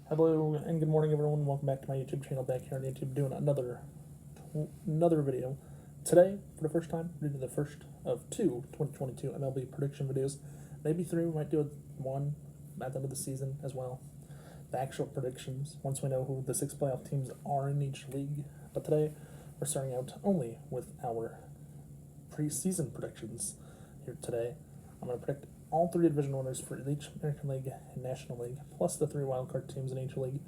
Hello and good morning, everyone. Welcome back to my YouTube channel. Back here on YouTube, doing another video. Today, for the first time, we're doing the first of two 2022 MLB prediction videos. Maybe three. We might do one at the end of the season as well. The actual predictions once we know who the 6 playoff teams are in each league. But today, we're starting out only with our preseason predictions. Here today, I'm going to predict all 3 division winners for each American League and National League, plus the 3 wildcard teams in each league,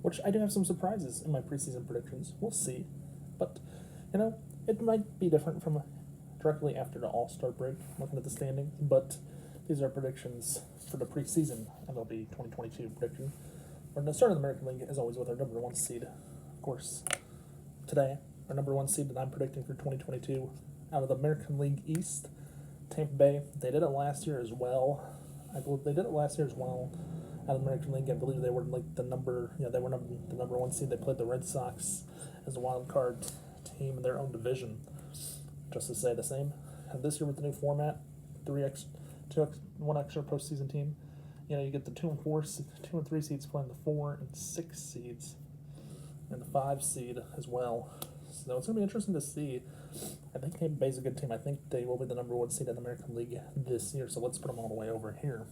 which I do have some surprises in my preseason predictions. We'll see. But, it might be different from directly after the All-Star break, looking at the standings, but these are predictions for the preseason MLB 2022 prediction. We're going to start in the American League, as always, with our number 1 seed. Of course, today, our number 1 seed that I'm predicting for 2022 out of the American League East, Tampa Bay. They did it last year as well. I believe they did it last year as well. Out of the American League, I believe they were like the number 1 seed. They played the Red Sox as a wild card team in their own division. Just to say the same. And this year with the new format, 1 extra postseason team. You get the 2 and 3 seeds playing the 4 and 6 seeds, and the 5 seed as well. So it's going to be interesting to see. I think Tampa Bay's a good team. I think they will be the number 1 seed in the American League this year. So let's put them all the way over here.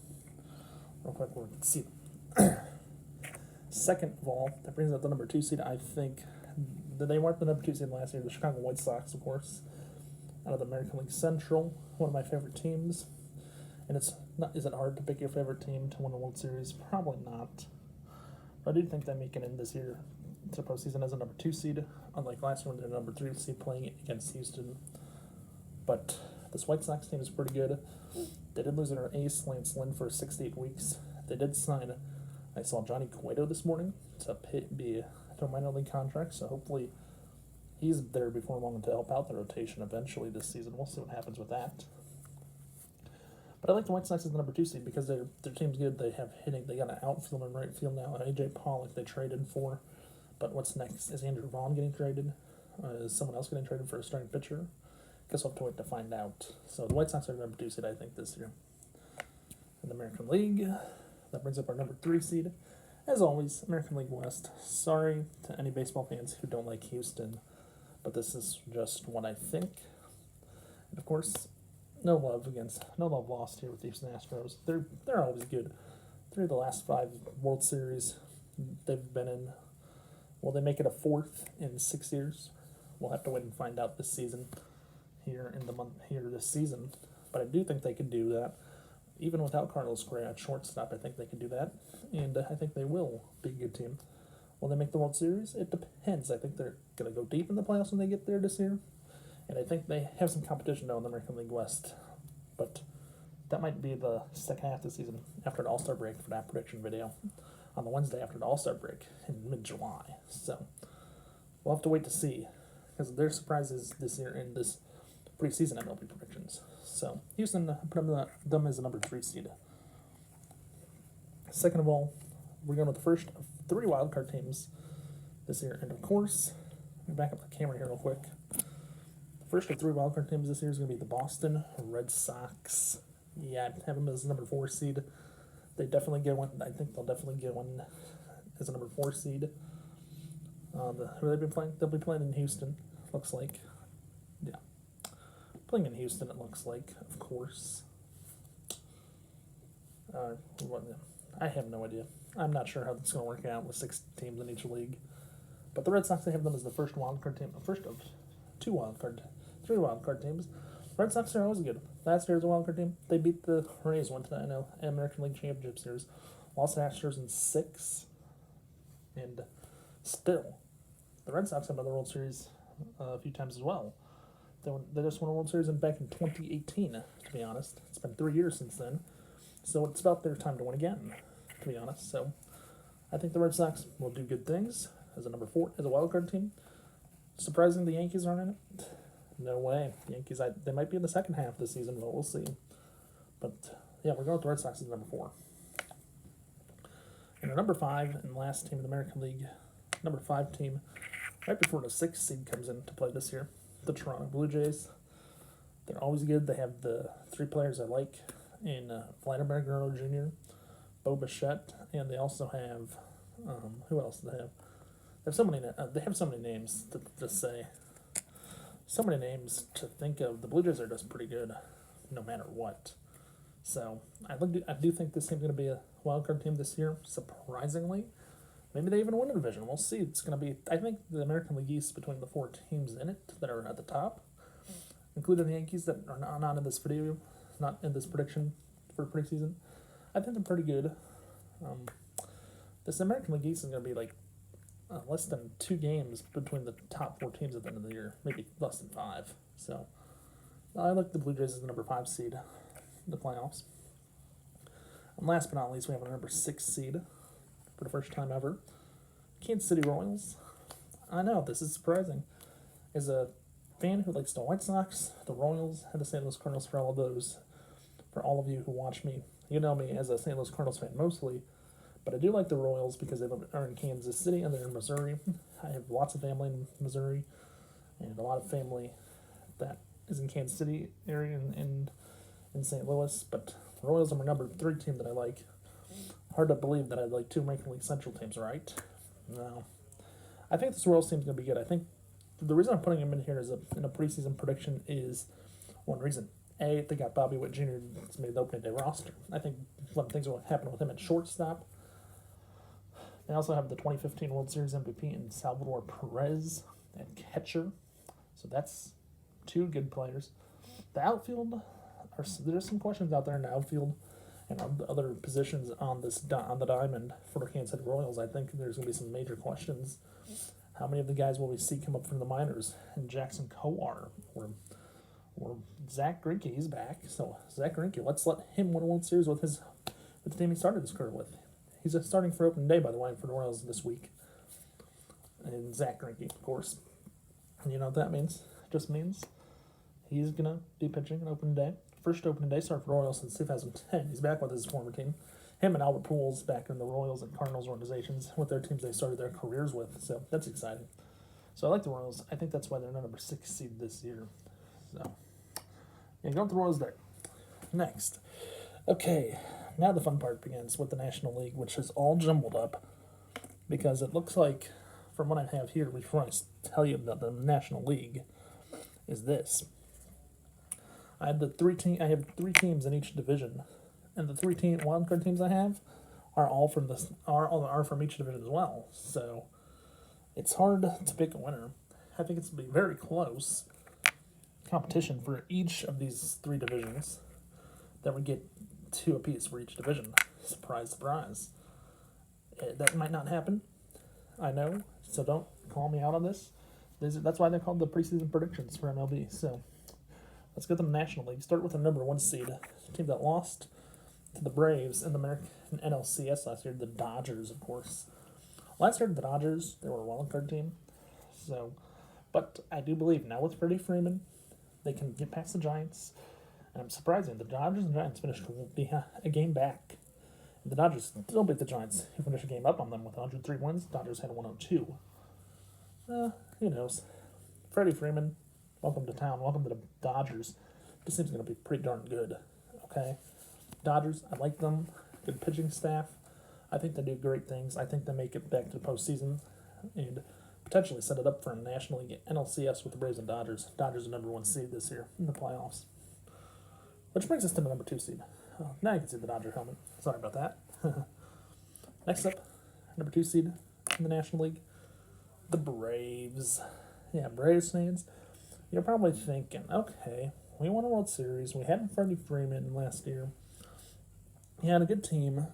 Real quick, where we can see them. Second of all, that brings up the number 2 seed. I think they weren't the number 2 seed last year. The Chicago White Sox, of course, out of the American League Central, one of my favorite teams. And is it hard to pick your favorite team to win a World Series? Probably not. But I do think they make it in this year to postseason as a number 2 seed, unlike last year when they're number 3 seed playing against Houston. But this White Sox team is pretty good. They did lose their ace, Lance Lynn, for 6 to 8 weeks. They did sign, I saw Johnny Cueto this morning to be a minor league contract, so hopefully he's there before long to help out the rotation eventually this season. We'll see what happens with that. But I like the White Sox as the number 2 seed because their team's good. They have hitting. They got an outfield and right field now. A.J. Pollock they traded for. But what's next? Is Andrew Vaughn getting traded? Is someone else getting traded for a starting pitcher? Guess we'll have to wait to find out. So the White Sox are the number 2 seed, I think, this year. In the American League, that brings up our number 3 seed. As always, American League West. Sorry to any baseball fans who don't like Houston, but this is just what I think. And of course, no love lost here with the Houston Astros. They're always good. 3 of the last 5 World Series they've been in. Will they make it a 4th in 6 years? We'll have to wait and find out this season, this season. But I do think they could do that. Even without Carlos Correa at shortstop, I think they can do that. And I think they will be a good team. Will they make the World Series? It depends. I think they're going to go deep in the playoffs when they get there this year. And I think they have some competition now in the American League West. But that might be the second half of the season after the All-Star break for that prediction video on the Wednesday after the All-Star break in mid-July. So we'll have to wait to see because there's surprises this year in this preseason MLB predictions. So Houston, put them as the number 3 seed. Second of all, we're going with the first of 3 wildcard teams this year. And of course, let me back up the camera here real quick. The first of 3 wildcard teams this year is going to be the Boston Red Sox. Yeah, I have them as the number 4 seed. They definitely get one. I think they'll definitely get one as a number 4 seed. Who they've been playing? They'll be playing in Houston. Looks like, yeah, playing in Houston. It looks like, of course. I have no idea. I'm not sure how this is going to work out with 6 teams in each league. But the Red Sox, I have them as the first wildcard team, first of 3 wildcard teams. Red Sox are always good. Last year as a wildcard team, they beat the Rays one time, American League Championship Series. Lost to Astros in 6. And still, the Red Sox have won the World Series a few times as well. They just won a World Series back in 2018, to be honest. It's been 3 years since then. So it's about their time to win again, to be honest. So I think the Red Sox will do good things as a number 4, as a wildcard team. Surprising the Yankees aren't in it. No way. The Yankees, they might be in the second half of the season, but we'll see. But, yeah, we're going with the Red Sox as number 4. And our number 5 and last team in the American League, number 5 team, right before the 6th seed comes in to play this year, the Toronto Blue Jays. They're always good. They have the 3 players I like in Vladimir Guerrero Jr., Bo Bichette, and they also have Who else do they have? They have so many. They have so many names to say. So many names to think of. The Blue Jays are just pretty good, no matter what. So I do think this team's going to be a wild card team this year. Surprisingly, maybe they even win a division. We'll see. It's going to be. I think the American League East between the 4 teams in it that are at the top, including the Yankees that are not in this video, not in this prediction for preseason. I think they're pretty good. This American League East is going to be like less than 2 games between the top 4 teams at the end of the year, maybe less than 5. So I like the Blue Jays as the number 5 seed in the playoffs. And last but not least, we have a number 6 seed for the first time ever. Kansas City Royals. I know, this is surprising. As a fan who likes the White Sox, the Royals, and the St. Louis Cardinals, for all of those, for all of you who watch me, you know me as a St. Louis Cardinals fan mostly, but I do like the Royals because they are in Kansas City and they're in Missouri. I have lots of family in Missouri and a lot of family that is in Kansas City area and in St. Louis, but the Royals are my number 3 team that I like. Hard to believe that I like 2 American League Central teams, right? No. I think this Royals team is going to be good. I think the reason I'm putting him in here in a preseason prediction is one reason. A, they got Bobby Witt Jr. that's made the opening day roster. I think a lot of things will happen with him at shortstop. They also have the 2015 World Series MVP in Salvador Perez at catcher. So that's 2 good players. The outfield, there's some questions out there in the outfield and on the other positions on the diamond for the Kansas City Royals. I think there's going to be some major questions. How many of the guys will we see come up from the minors? And Jackson Kowar or Zach Grinky, he's back. So Zach Grinky, let's let him win a World Series with the team he started his career with. He's starting for opening day, by the way, for the Royals this week. And Zach Grinky, of course. And you know what that means? It just means he's going to be pitching an opening day. First opening day start for the Royals since 2010. He's back with his former team. Him and Albert Pujols back in the Royals and Cardinals organizations with their teams they started their careers with. So that's exciting. So I like the Royals. I think that's why they're number 6 seed this year. So yeah, go with the Royals there. Next. Okay, now the fun part begins with the National League, which is all jumbled up because it looks like, from what I have here before I tell you about the National League, is this. I have 3 teams in each division, and the 3 wildcard teams I have are all from from each division as well. So it's hard to pick a winner. I think it's going to be very close competition for each of these 3 divisions. That would get 2 apiece for each division. Surprise, surprise. That might not happen. I know, so don't call me out on this. That's why they're called the preseason predictions for MLB. So let's go to the National League. Start with the number 1 seed, the team that lost to the Braves in the American NLCS last year, the Dodgers, of course. Last year, the Dodgers, they were a wild card team. So, but I do believe now with Freddie Freeman, they can get past the Giants. And I'm surprising. The Dodgers and Giants finished a game back. And the Dodgers still beat the Giants, who finished a game up on them with 103 wins. The Dodgers had 102. Who knows? Freddie Freeman, welcome to town. Welcome to the Dodgers. This team's going to be pretty darn good. Okay? Dodgers, I like them. Good pitching staff. I think they do great things. I think they make it back to the postseason and potentially set it up for a National League NLCS with the Braves and Dodgers. Dodgers are number 1 seed this year in the playoffs. Which brings us to the number 2 seed. Oh, now you can see the Dodger helmet. Sorry about that. Next up, number 2 seed in the National League, the Braves. Yeah, Braves fans, you're probably thinking, okay, we won a World Series. We had Freddie Freeman last year. He had a good team.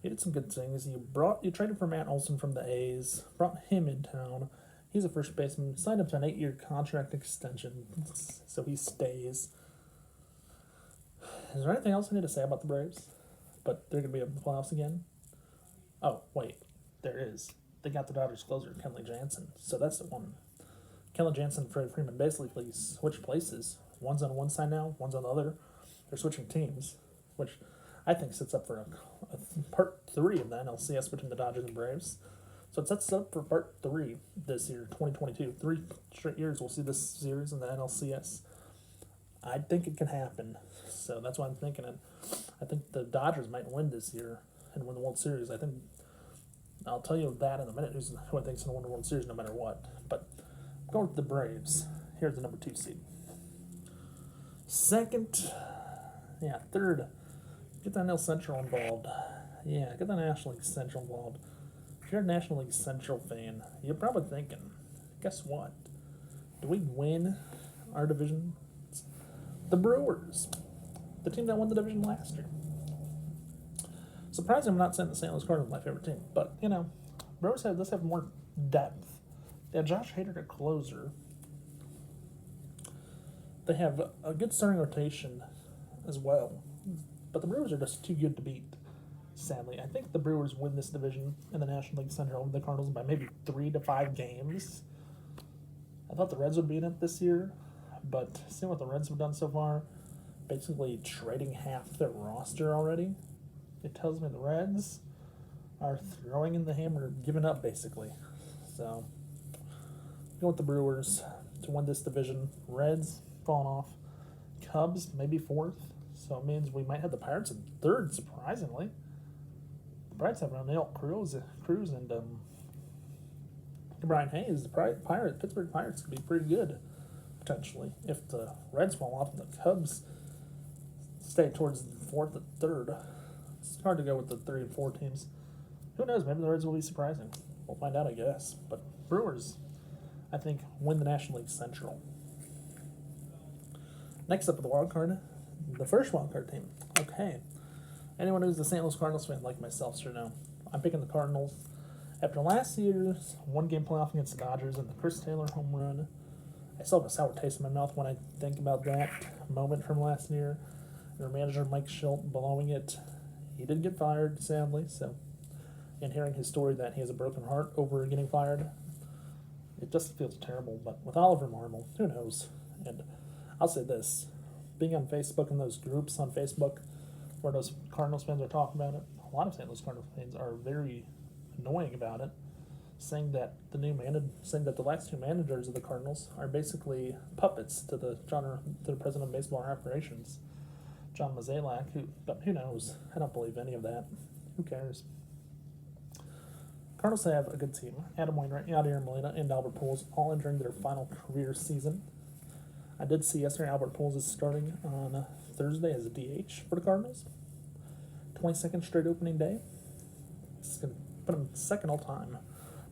He did some good things. You traded for Matt Olson from the A's, brought him in town. He's a first baseman, signed up to an 8-year contract extension, so he stays. Is there anything else I need to say about the Braves? But they're going to be in the playoffs again? Oh, wait. There is. They got the Dodgers closer, Kenley Jansen. So that's the one. Kenley Jansen and Freddie Freeman basically switch places. One's on one side now, one's on the other. They're switching teams, which I think sets up for a part 3 of the NLCS between the Dodgers and Braves. So it sets up for part 3 this year, 2022. 3 straight years we'll see this series in the NLCS. I think it can happen. So that's why I'm thinking it. I think the Dodgers might win this year and win the World Series. I think I'll tell you that in a minute, who I think's going to win the World Series no matter what. But going with the Braves. Here's the number 2 seed. Third, get that NL Central involved. Yeah, get the National League Central involved. If you're a National League Central fan, you're probably thinking, guess what? Do we win our division? The Brewers, the team that won the division last year. Surprising I'm not saying the St. Louis Cardinals my favorite team, but, Brewers does have more depth. They have Josh Hader at closer. They have a good starting rotation as well, but the Brewers are just too good to beat, sadly. I think the Brewers win this division in the National League Central over the Cardinals by maybe 3 to 5 games. I thought the Reds would beat it this year, but seeing what the Reds have done so far, basically trading half their roster already, it tells me the Reds are throwing in the hammer, giving up basically. So, go with the Brewers to win this division. Reds falling off. Cubs maybe 4th, so it means we might have the Pirates in 3rd, surprisingly. The Pirates have O'Neill Cruz and Brian Hayes. The Pittsburgh Pirates could be pretty good, potentially, if the Reds fall off and the Cubs stay towards the 4th and 3rd. It's hard to go with the 3 and 4 teams. Who knows? Maybe the Reds will be surprising. We'll find out, I guess. But Brewers, I think, win the National League Central. Next up with the wild card, the first wild card team. Okay. Anyone who's a St. Louis Cardinals fan like myself should know. I'm picking the Cardinals. After last year's 1-game playoff against the Dodgers and the Chris Taylor home run, I still have a sour taste in my mouth when I think about that moment from last year. Their manager, Mike Schilt, blowing it. He did get fired, sadly, so, and hearing his story that he has a broken heart over getting fired, it just feels terrible. But with Oliver Marmol, who knows? And I'll say this, being on Facebook and those groups on Facebook where those Cardinals fans are talking about it, a lot of St. Louis Cardinals fans are very annoying about it, saying that the last 2 managers of the Cardinals are basically puppets to the president of baseball operations, John Mozeliak, but who knows? I don't believe any of that. Who cares? Cardinals have a good team. Adam Wainwright, Yadier Molina, and Albert Pujols all entering their final career season. I did see yesterday Albert Pujols is starting on Thursday as a DH for the Cardinals. 22nd straight opening day. It's going to put him second all time.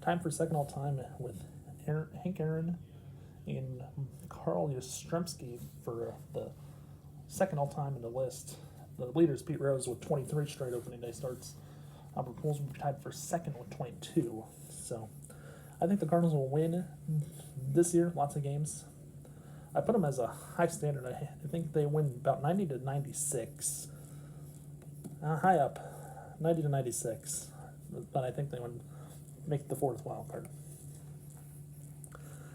Time for second all time with Hank Aaron and Carl Yastrzemski for the second all time in the list. The leader is Pete Rose with 23 straight opening day starts. Albert Pujols will be tied for second with 22. So I think the Cardinals will win this year, lots of games. I put them as a high standard. I think they win about 90 to 96. High up, 90 to 96. But I think they would make the 4th wild card.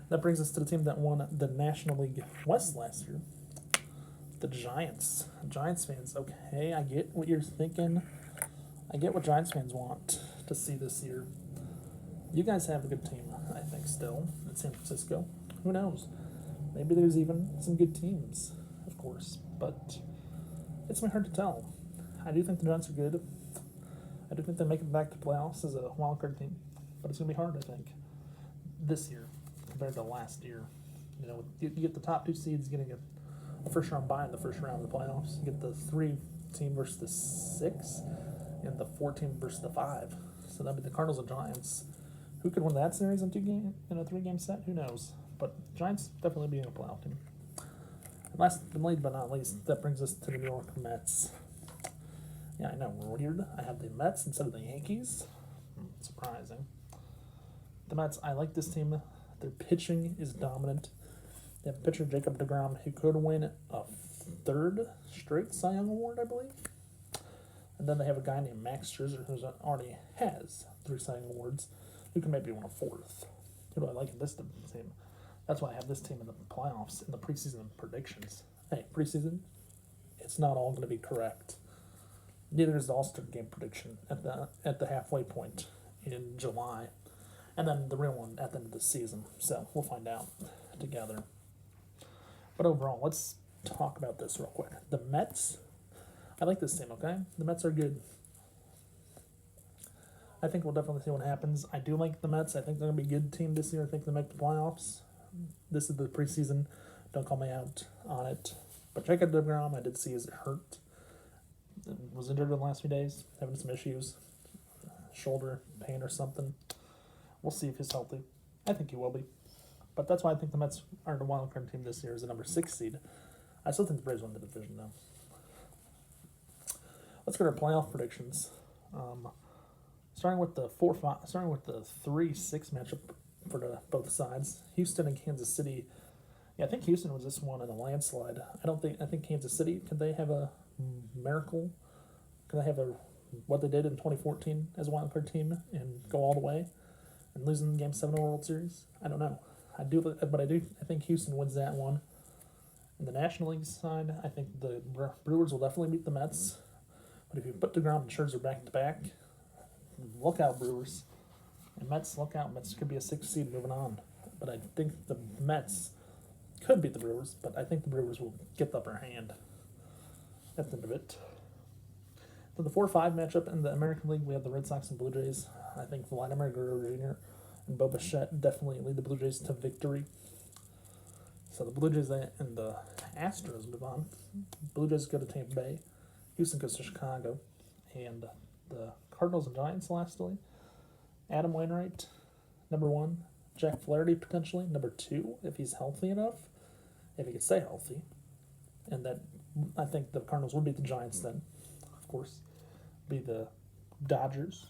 That brings us to the team that won the National League West last year. The Giants. Giants fans, okay, I get what you're thinking. I get what Giants fans want to see this year. You guys have a good team, I think, still, in San Francisco. Who knows? Maybe there's even some good teams, of course, but it's hard to tell. I do think the Giants are good. I do think they make it back to playoffs as a wild card team, but it's going to be hard, I think, this year compared to last year. You get the top 2 seeds getting a first-round bye in the first round of the playoffs. You get the 3 team versus the 6, and the 4 team versus the 5. So that'd be the Cardinals and Giants. Who could win that series in a 3-game set? Who knows? But Giants definitely being a playoff team. And last but not least, that brings us to the New York Mets. Yeah, I know, weird. I have the Mets instead of the Yankees. Surprising. The Mets, I like this team. Their pitching is dominant. They have pitcher Jacob deGrom, who could win a 3rd straight Cy Young Award, I believe. And then they have a guy named Max Scherzer, who already has 3 Cy Young Awards, who can maybe win a 4th. Who do I like in this team? That's why I have this team in the playoffs, in the preseason predictions. Hey, preseason, it's not all going to be correct. Neither is the All-Star game prediction at the halfway point in July. And then the real one at the end of the season. So we'll find out together. But overall, let's talk about this real quick. The Mets, I like this team, okay? The Mets are good. I think we'll definitely see what happens. I do like the Mets. I think they're going to be a good team this year. I think they'll make the playoffs. This is the preseason. Don't call me out on it. But Jacob deGrom, I did see is hurt. Was injured in the last few days, having some issues. Shoulder pain or something. We'll see if he's healthy. I think he will be. But that's why I think the Mets are the wild card team this year as a number 6 seed. I still think the Braves win the division, though. Let's go to our playoff predictions. Starting with the 3-6 matchup for both sides. Houston and Kansas City. Yeah, I think Houston was this one in a landslide. I think Kansas City, could they have a miracle? Could they have what they did in 2014 as a wild card team and go all the way and lose in Game 7 of the World Series? I don't know. I think Houston wins that one. In the National League side, I think the Brewers will definitely beat the Mets. But if you put DeGrom and Scherzer back to back, look out, Brewers. And Mets, look out. Mets could be a 6th seed moving on. But I think the Mets could beat the Brewers, but I think the Brewers will get the upper hand at the end of it. For the 4-5 matchup in the American League, we have the Red Sox and Blue Jays. I think Vladimir Guerrero Jr. and Bo Bichette definitely lead the Blue Jays to victory. So the Blue Jays and the Astros move on. Blue Jays go to Tampa Bay. Houston goes to Chicago. And the Cardinals and Giants lastly. Adam Wainwright, number 1. Jack Flaherty potentially, number 2, if he's healthy enough. If he can stay healthy. And that I think the Cardinals would beat the Giants then, of course. Be the Dodgers,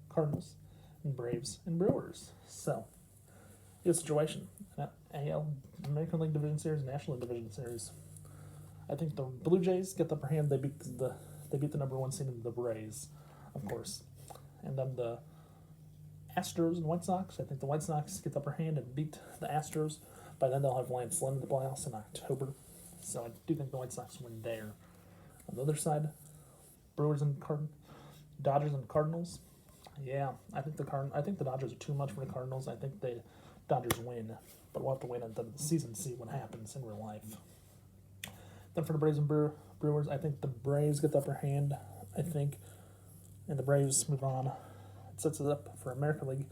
Cardinals, and Braves, and Brewers. So, here's the situation. AL, American League Division Series, National League Division Series. I think the Blue Jays get the upper hand. They beat the number 1 seed in the Rays, of course. And then the Astros and White Sox. I think the White Sox get the upper hand and beat the Astros. By then they'll have Lance Lynn in the playoffs in October. So I do think the White Sox win there. On the other side, Dodgers and Cardinals. Yeah, I think the Dodgers are too much for the Cardinals. I think the Dodgers win, but we'll have to wait until the season to see what happens in real life. Then for the Braves and Brewers, I think the Braves get the upper hand. And the Braves move on. It sets it up for American League,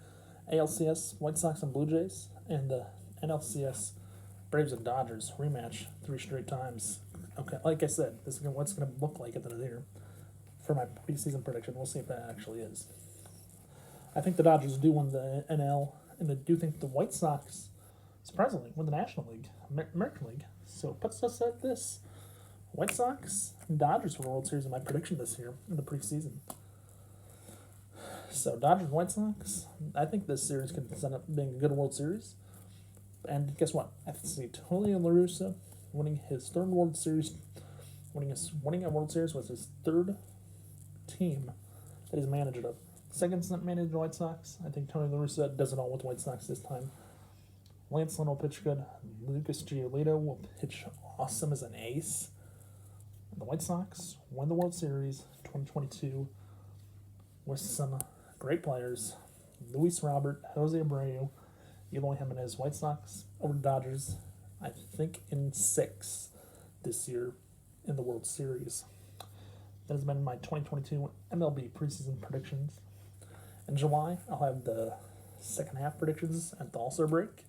ALCS, White Sox and Blue Jays, and the NLCS, Braves and Dodgers rematch 3 straight times. Okay, like I said, this is what's going to look like at the end of the year. For my preseason prediction, we'll see if that actually is. I think the Dodgers do win the NL, and I do think the White Sox, surprisingly, win the National League, American League. So it puts us at this. White Sox and Dodgers for the World Series in my prediction this year in the preseason. So Dodgers and White Sox, I think this series could end up being a good World Series. And guess what? I see Tony La Russa winning his 3rd World Series, winning a World Series with his 3rd team that he's managed of. Second managed the White Sox. I think Tony La Russa does it all with the White Sox this time. Lance Lynn will pitch good. Lucas Giolito will pitch awesome as an ace. And the White Sox win the World Series 2022 with some great players. Luis Robert, Jose Abreu, Eloy Jimenez. White Sox over Dodgers, I think, in 6 this year in the World Series. That has been my 2022 MLB preseason predictions. In July, I'll have the second half predictions at the All-Star break.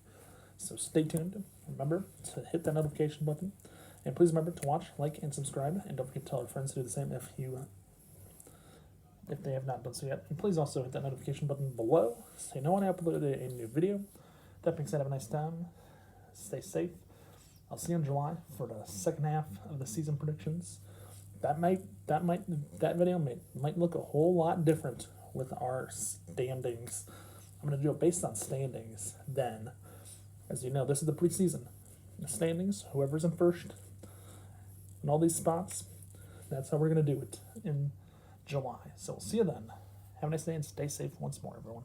So stay tuned. Remember to hit that notification button. And please remember to watch, like, and subscribe. And don't forget to tell your friends to do the same if they have not done so yet. And please also hit that notification button below so you know when I upload a new video. That being said, have a nice time. Stay safe. I'll see you in July for the second half of the season predictions. That video might look a whole lot different with our standings. I'm going to do it based on standings then. As you know, this is the preseason. The standings, whoever's in first in all these spots, that's how we're going to do it in July. So we'll see you then. Have a nice day and stay safe once more, everyone.